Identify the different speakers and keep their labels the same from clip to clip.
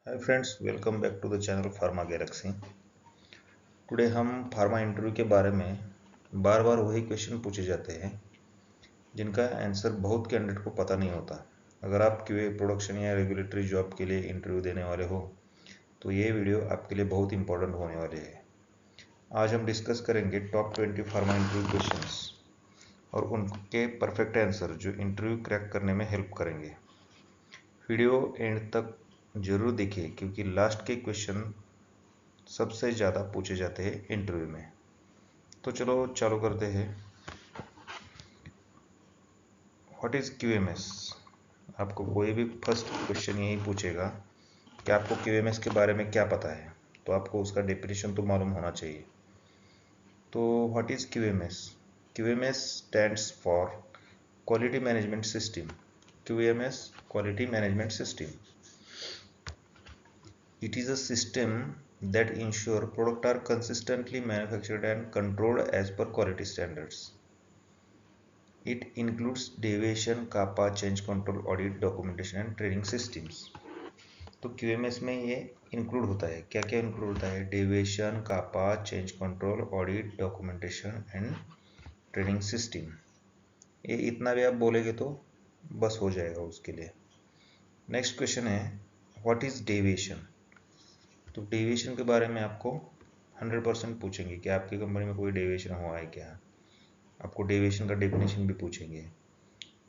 Speaker 1: Hi friends, welcome back to the channel Pharma Galaxy. Today हम pharma interview के बारे में बार बार वही क्वेश्चन पूछे जाते हैं जिनका आंसर बहुत कैंडिडेट को पता नहीं होता। अगर आप क्यूए प्रोडक्शन या रेगुलेटरी जॉब के लिए इंटरव्यू देने वाले हो तो ये वीडियो आपके लिए बहुत इंपॉर्टेंट होने वाले है। आज हम डिस्कस करेंगे टॉप 20 फार्मा इंटरव्यू क्वेश्चंस और उनके परफेक्ट आंसर जो इंटरव्यू क्रैक करने में हेल्प करेंगे। वीडियो एंड तक जरूर देखिए क्योंकि लास्ट के क्वेश्चन सबसे ज़्यादा पूछे जाते हैं इंटरव्यू में। तो चलो चालू करते हैं। What is QMS? आपको कोई भी फर्स्ट क्वेश्चन यही पूछेगा कि आपको क्यूएमएस के बारे में क्या पता है, तो आपको उसका डेफिनेशन तो मालूम होना चाहिए। तो what is QMS? QMS stands for quality management system. QMS quality management system. It is a system that ensure products are consistently manufactured and controlled as per quality standards. It includes deviation, CAPA, change control, audit, documentation and training systems. तो QMS में ये include होता है। क्या क्या include होता है? Deviation, CAPA, change control, audit, documentation and training system. ये इतना भी आप बोलेंगे तो बस हो जाएगा उसके लिए। नेक्स्ट क्वेश्चन है व्हाट इज डेविएशन? तो डेविएशन के बारे में आपको 100% पूछेंगे कि आपकी कंपनी में कोई डेविएशन हुआ है क्या। आपको डेविएशन का डेफिनेशन भी पूछेंगे।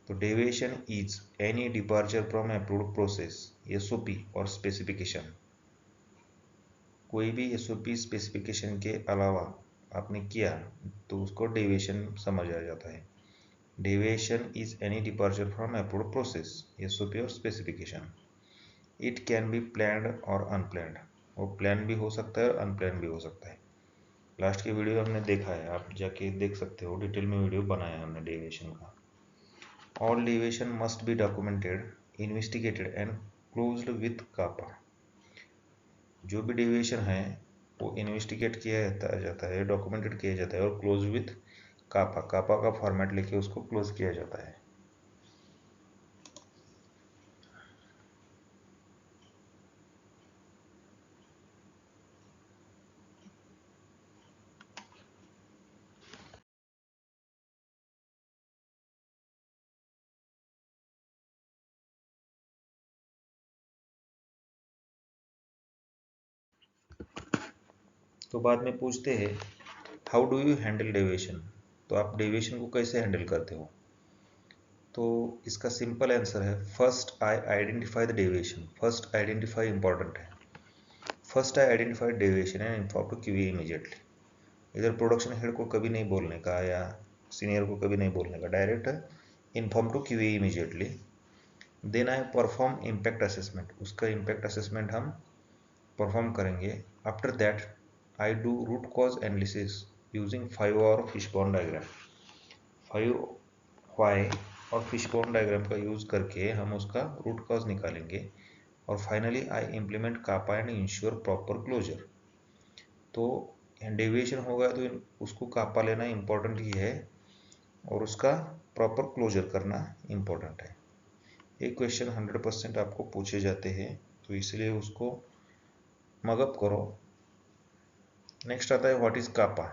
Speaker 1: तो deviation is any departure from approved process, SOP और स्पेसिफिकेशन। कोई भी एसओपी स्पेसिफिकेशन के अलावा आपने किया तो उसको डेविएशन समझ आ जाता है। Deviation is any departure from approved process, SOP और specification. It can be planned और अनप्लान्ड। वो प्लान भी हो सकता है और अनप्लान भी हो सकता है। लास्ट की वीडियो हमने देखा है, आप जाके देख सकते हो, डिटेल में वीडियो बनाया है हमने डेविएशन का। All deviation must be documented, investigated and closed with CAPA. जो भी डेविएशन है वो इन्वेस्टिगेट किया जाता है, डॉक्यूमेंटेड किया जाता है और क्लोज विथ कापा। कापा का फॉर्मेट लेके उसको क्लोज किया जाता है। तो बाद में पूछते हैं how do you handle deviation? तो आप डेविएशन को कैसे हैंडल करते हो? तो इसका सिंपल आंसर है first I identify the deviation. First identify important है। First I identify deviation and inform to QA immediately. इधर प्रोडक्शन हेड को कभी नहीं बोलने का या सीनियर को कभी नहीं बोलने का, direct inform to QA immediately. Then I perform impact assessment. उसका इम्पैक्ट असेसमेंट हम परफॉर्म करेंगे। After that I do root cause analysis using 5 और फिशबोन डायग्राम। 5 वाई और फिशबोन डायग्राम का यूज करके हम उसका रूट कॉज निकालेंगे। और finally I implement CAPA and ensure proper closure. तो डेविएशन होगा तो उसको कापा लेना इम्पोर्टेंट ही है और उसका प्रॉपर क्लोजर करना इम्पोर्टेंट है। ये क्वेश्चन 100% आपको पूछे जाते हैं, तो इसलिए उसको मगअप करो। नेक्स्ट आता है व्हाट इज कापा?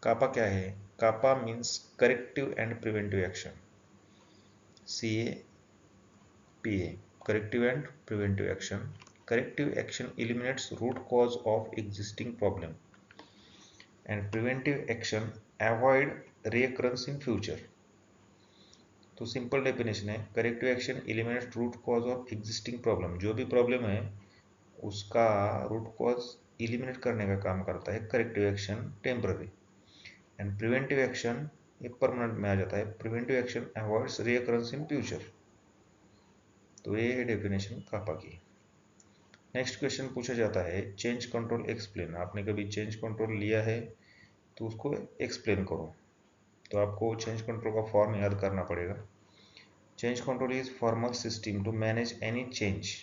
Speaker 1: कापा क्या है? CAPA means corrective and preventive action. CAPA, corrective and preventive action. Corrective action eliminates root cause of existing problem and preventive action avoid reoccurrence in future. तो simple definition है corrective action eliminate root cause of existing problem. जो भी problem है उसका root cause eliminate करने का काम करता है corrective action temporary. And preventive action ये परमानेंट में आ जाता है। Preventive action avoids recurrence in future. तो ये है डेफिनेशन कापा की। नेक्स्ट क्वेश्चन पूछा जाता है चेंज कंट्रोल एक्सप्लेन। आपने कभी चेंज कंट्रोल लिया है तो उसको एक्सप्लेन करो। तो आपको चेंज कंट्रोल का फॉर्म याद करना पड़ेगा। Change control is formal system to manage any change.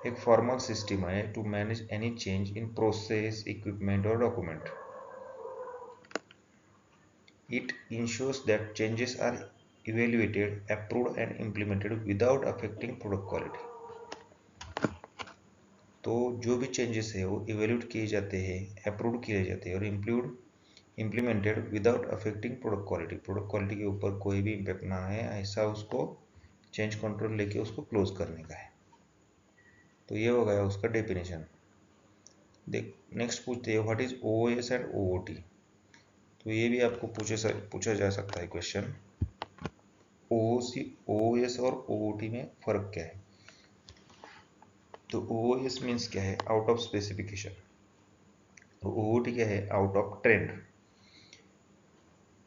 Speaker 1: एक फॉर्मल सिस्टम है to manage any change in process, equipment और document. It ensures that changes are evaluated, approved and implemented without affecting product quality. तो जो भी changes है वो evaluate किए जाते हैं, अप्रूव किए जाते हैं और implemented without affecting product quality. Product quality के ऊपर कोई भी इम्पैक्ट ना है, ऐसा उसको चेंज कंट्रोल लेके उसको क्लोज करने का है। तो ये हो गया उसका डेफिनेशन। देख नेक्स्ट पूछते हैं व्हाट इज ओओएस एंड ओओटी। तो ये भी आपको पूछा जा सकता है क्वेश्चन। ओओएस और ओओटी में फर्क क्या है? तो ओओएस मीन्स क्या है? Out of specification. ओओटी क्या है? Out of trend.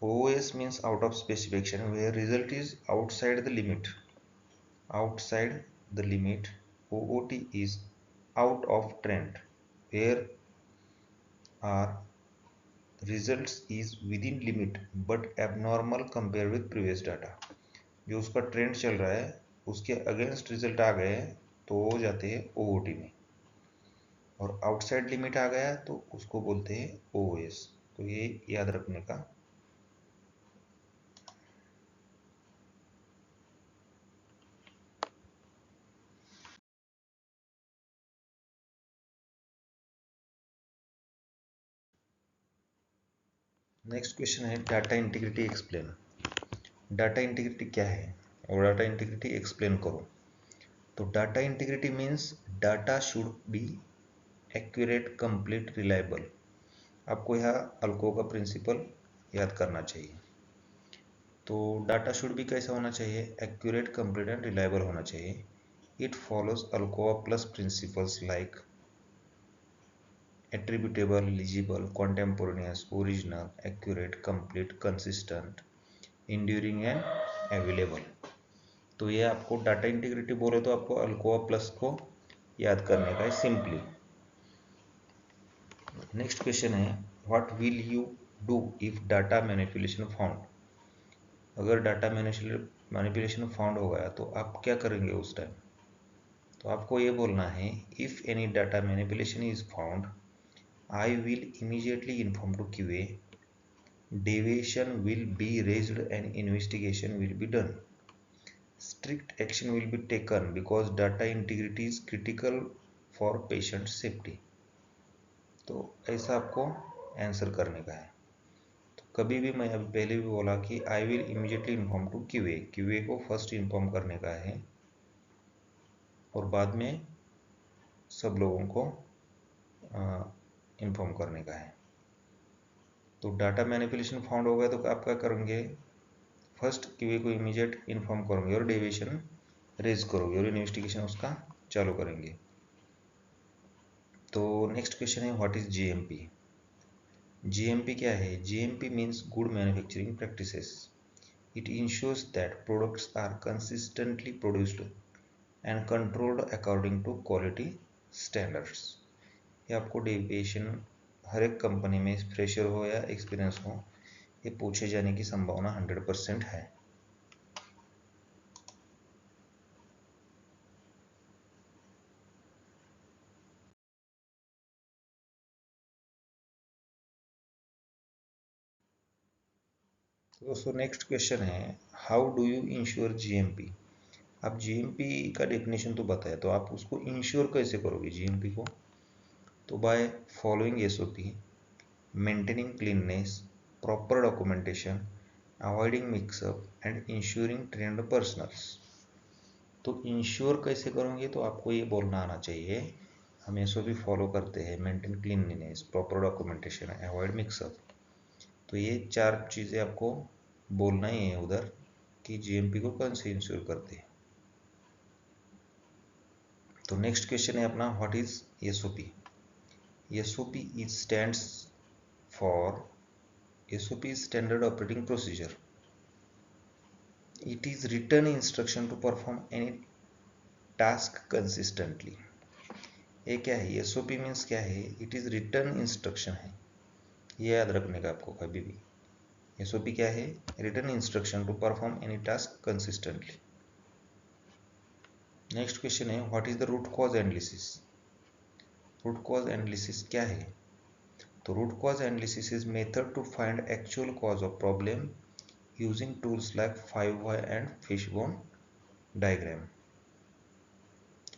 Speaker 1: OOS means out of specification where result is outside the limit. Outside the limit. OOT is out of trend where our results is within limit but abnormal compared with previous data. जो उसका trend चल रहा है उसके against result आ गए तो हो जाते हैं OOT में, और आउटसाइड लिमिट आ गया तो उसको बोलते हैं OOS। तो ये याद रखने का। नेक्स्ट क्वेश्चन है data integrity explain. Data integrity क्या है और डाटा इंटीग्रिटी एक्सप्लेन करो। तो data integrity means data should be accurate, complete, reliable. आपको यहाँ अल्को का प्रिंसिपल याद करना चाहिए। तो डाटा शुड बी कैसा होना चाहिए? एक्यूरेट, कंप्लीट एंड रिलायबल होना चाहिए। It follows Alcoa plus principles like attributable, legible, contemporaneous, original, accurate, complete, consistent, enduring and available। तो ये आपको डाटा इंटीग्रिटी बोले तो आपको अल्कोआ प्लस को याद करने का है सिंपली। नेक्स्ट क्वेश्चन है what will you do if data manipulation found. अगर डाटा मैनिपुलेशन फाउंड हो गया तो आप क्या करेंगे उस टाइम? तो आपको ये बोलना है if any data manipulation is found I will immediately inform to QA, deviation will be raised and investigation will be done. Strict action will be taken because data integrity is critical for patient safety। तो ऐसा आपको answer करने का है। तो कभी भी मैं अभी पहले भी बोला कि I will immediately inform to QA को फर्स्ट इन्फॉर्म करने का है और बाद में सब लोगों को इन्फॉर्म करने का है। तो डाटा मैनिपुलेशन फाउंड हो गया तो आप क्या करेंगे? फर्स्ट QA को इमीडिएट इन्फॉर्म करोगे और डेविएशन रेज करोगे और इन्वेस्टिगेशन उसका चालू करेंगे। तो नेक्स्ट क्वेश्चन है व्हाट इज GMP। GMP क्या है? GMP means good manufacturing practices. It ensures that products are consistently produced and controlled according to quality standards. ये आपको डेविएशन हर एक कंपनी में फ्रेशर हो या एक्सपीरियंस हो, ये पूछे जाने की संभावना 100% है। दोस्तों नेक्स्ट क्वेश्चन है how do you ensure GMP। आप GMP का डेफिनेशन तो बताया, तो आप उसको इंश्योर कैसे करोगे GMP को? तो by following SOP, maintaining cleanness, proper documentation, avoiding mixup and ensuring trained personnels. तो इंश्योर कैसे करोगे? तो आपको ये बोलना आना चाहिए हम SOP फॉलो करते हैं, maintain cleanliness, proper documentation, avoid mixup. तो ये 4 चीज़ें आपको बोलना ही है उधर कि GMP को कौन से इंश्योर करते हैं। तो नेक्स्ट क्वेश्चन है अपना what is SOP। SOP is stands for SOP is standard operating procedure. It is written instruction to perform any task consistently. ये क्या है? SOP मीन्स क्या है? इट इज रिटर्न इंस्ट्रक्शन है, ये याद रखने का आपको कभी भी। SOP क्या है? Written instruction to perform any task consistently. Next question है what is the root cause analysis. Root cause analysis क्या है? तो root cause analysis is method to find actual cause of problem using tools like 5 why and fishbone diagram.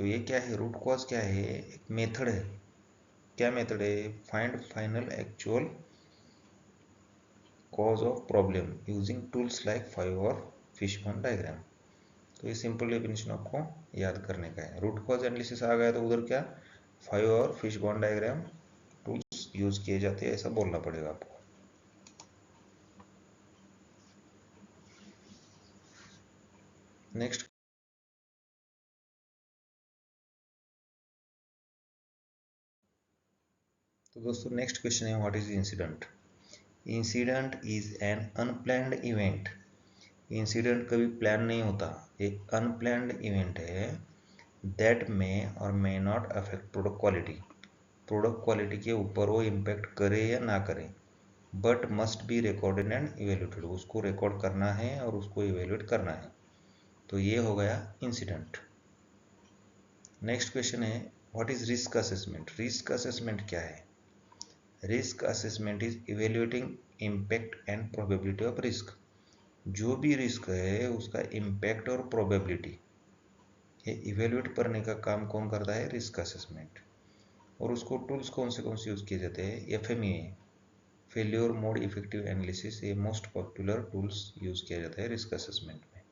Speaker 1: तो ये क्या है, root cause क्या है, एक मेथड है। क्या मेथड है, find final actual cause of problem using tools like 5 और फिशबोन डायग्राम। तो ये सिंपल डेफिनेशन आपको याद करने का है। रूट कॉज एनालिसिस आ गया तो उधर क्या 5 और फिशबोन डायग्राम टूल्स यूज किए जाते हैं, ऐसा बोलना पड़ेगा आपको। नेक्स्ट, तो दोस्तों नेक्स्ट क्वेश्चन है, what is incident. Incident is an unplanned event. Incident कभी प्लान नहीं होता, एक अनप्लैन्ड इवेंट है दैट मे और may not affect product quality. Product quality के ऊपर वो इम्पैक्ट करे या ना करे, but must be recorded and evaluated. उसको रिकॉर्ड करना है और उसको इवेल्यूएट करना है। तो ये हो गया इंसिडेंट। नेक्स्ट क्वेश्चन है, what is risk assessment. Risk assessment क्या है। Risk assessment is evaluating impact and probability of risk. जो भी रिस्क है उसका इम्पैक्ट और प्रोबेबिलिटी ये इवेल्युएट करने का काम कौन करता है, रिस्क असेसमेंट। और उसको टूल्स कौन से यूज किए जाते हैं, एफएमईए, फेल्योर मोड इफेक्टिव एनालिसिस, ये मोस्ट पॉपुलर टूल्स यूज किया जाता है रिस्क असेसमेंट में।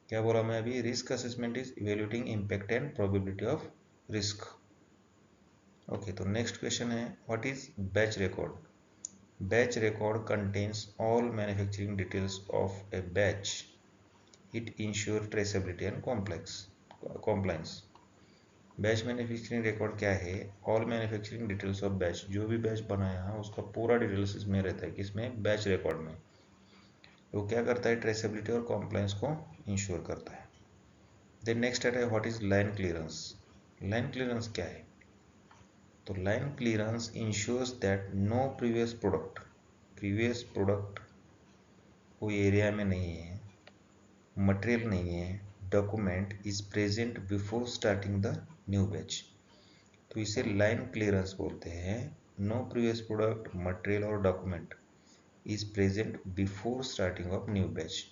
Speaker 1: क्या बोला मैं अभी, risk assessment is evaluating impact and probability of risk. Okay, तो नेक्स्ट क्वेश्चन है, what is batch record. Batch record contains all manufacturing details of a batch. It ensures traceability and compliance. Batch manufacturing record क्या है, all manufacturing details of batch. जो भी batch बनाया है उसका पूरा डिटेल्स इसमें रहता है, किसमें, बैच रिकॉर्ड में। वो क्या करता है, ट्रेसेबिलिटी और कॉम्प्लायंस को इंश्योर करता है। देन नेक्स्ट आता है, what is line clearance. Line clearance क्या है, तो line clearance ensures that no previous product कोई एरिया में नहीं है, मटेरियल नहीं है, document is present before starting the new batch. तो इसे लाइन क्लियरेंस बोलते हैं। नो प्रीवियस प्रोडक्ट, मटेरियल और document is present before starting of new batch.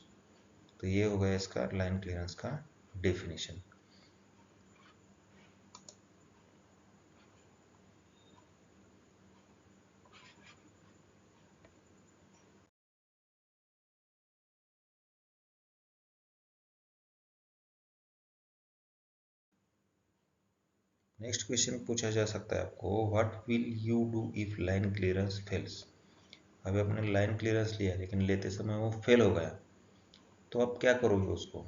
Speaker 1: तो ये हो गया इसका लाइन क्लियरेंस का डेफिनेशन। नेक्स्ट क्वेश्चन पूछा जा सकता है आपको, what will you do if line clearance fails. अभी आपने लाइन क्लियरेंस लिया लेकिन लेते समय वो फेल हो गया, तो आप क्या करोगे उसको।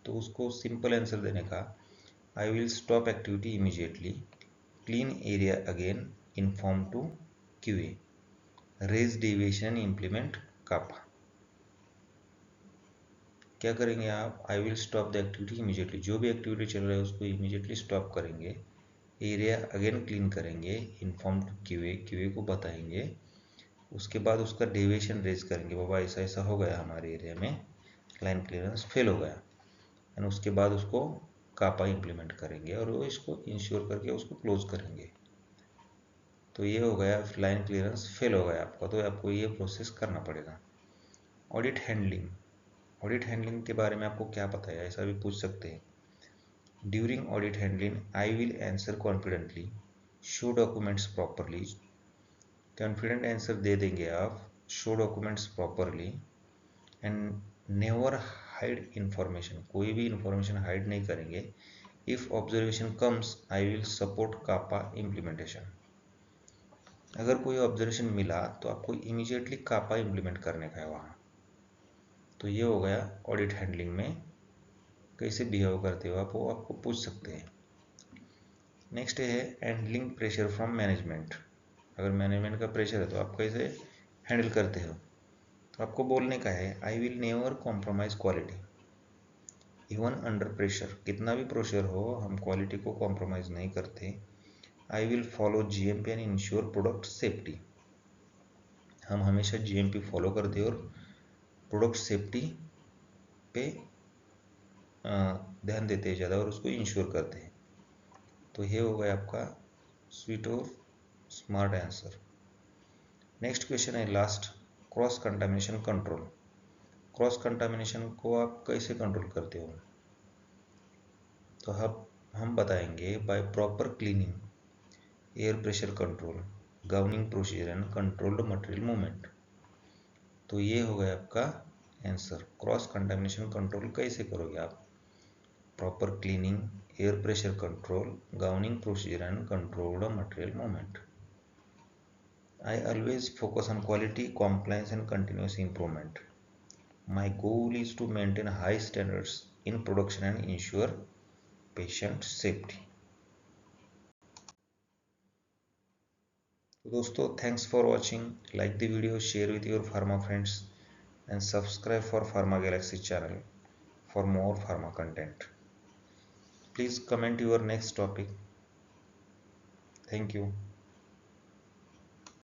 Speaker 1: तो उसको सिंपल आंसर देने का, I will stop activity immediately, clean area again, inform to QA, raise deviation, implement CAPA. क्या करेंगे आप, I will stop the activity immediately, जो भी एक्टिविटी चल रहा है उसको इमीडिएटली स्टॉप करेंगे, एरिया अगेन क्लीन करेंगे, इन्फॉर्म टू क्यूए, क्यूए को बताएंगे, उसके बाद उसका डेविएशन रेज करेंगे, बाबा ऐसा ऐसा हो गया हमारे एरिया में, लाइन क्लियरेंस फेल हो गया, एंड उसके बाद उसको कापा इम्प्लीमेंट करेंगे और वो इसको इंश्योर करके उसको क्लोज करेंगे। तो ये हो गया, लाइन क्लियरेंस फेल हो गया आपका, तो आपको ये प्रोसेस करना पड़ेगा। ऑडिट हैंडलिंग, ऑडिट हैंडलिंग के बारे में आपको क्या पता है, ऐसा भी पूछ सकते हैं। During audit handling I will answer confidently, show documents properly, confident answer दे देंगे आप, show documents properly, and never hide information, कोई भी इंफॉर्मेशन हाइड नहीं करेंगे। If observation comes I will support CAPA implementation. अगर कोई ऑब्जर्वेशन मिला तो आपको इमीडिएटली कापा इम्प्लीमेंट करने का है वहाँ। तो ये हो गया ऑडिट हैंडलिंग में कैसे बिहेव करते हो आप, वो आपको पूछ सकते हैं। नेक्स्ट है हैंडलिंग प्रेशर फ्रॉम मैनेजमेंट। अगर मैनेजमेंट का प्रेशर है तो आप कैसे हैंडल करते हो, तो आपको बोलने का है, I will never compromise quality even under pressure. कितना भी प्रेशर हो हम क्वालिटी को कॉम्प्रोमाइज नहीं करते। I will follow GMP and ensure product safety. हम हमेशा जीएमपी फॉलो करते हैं और प्रोडक्ट सेफ्टी पे ध्यान देते हैं ज़्यादा और उसको इंश्योर करते हैं। तो ये हो गया आपका स्वीट और स्मार्ट आंसर। नेक्स्ट क्वेश्चन है last, cross contamination control. Cross contamination को आप कैसे कंट्रोल करते हो, तो आप हम बताएंगे by proper cleaning, air pressure control, governing procedure and controlled material movement. तो ये हो गया आपका आंसर। क्रॉस कंटामिनेशन कंट्रोल कैसे करोगे आप? Proper cleaning, air pressure control, governing procedure and controlled material movement. I always focus on quality, compliance and continuous improvement. My goal is to maintain high standards in production and ensure patient safety. So दोस्तों, thanks for watching. Like the video, share with your pharma friends and subscribe for Pharma Galaxy channel for more pharma content. Please comment your next topic. Thank you.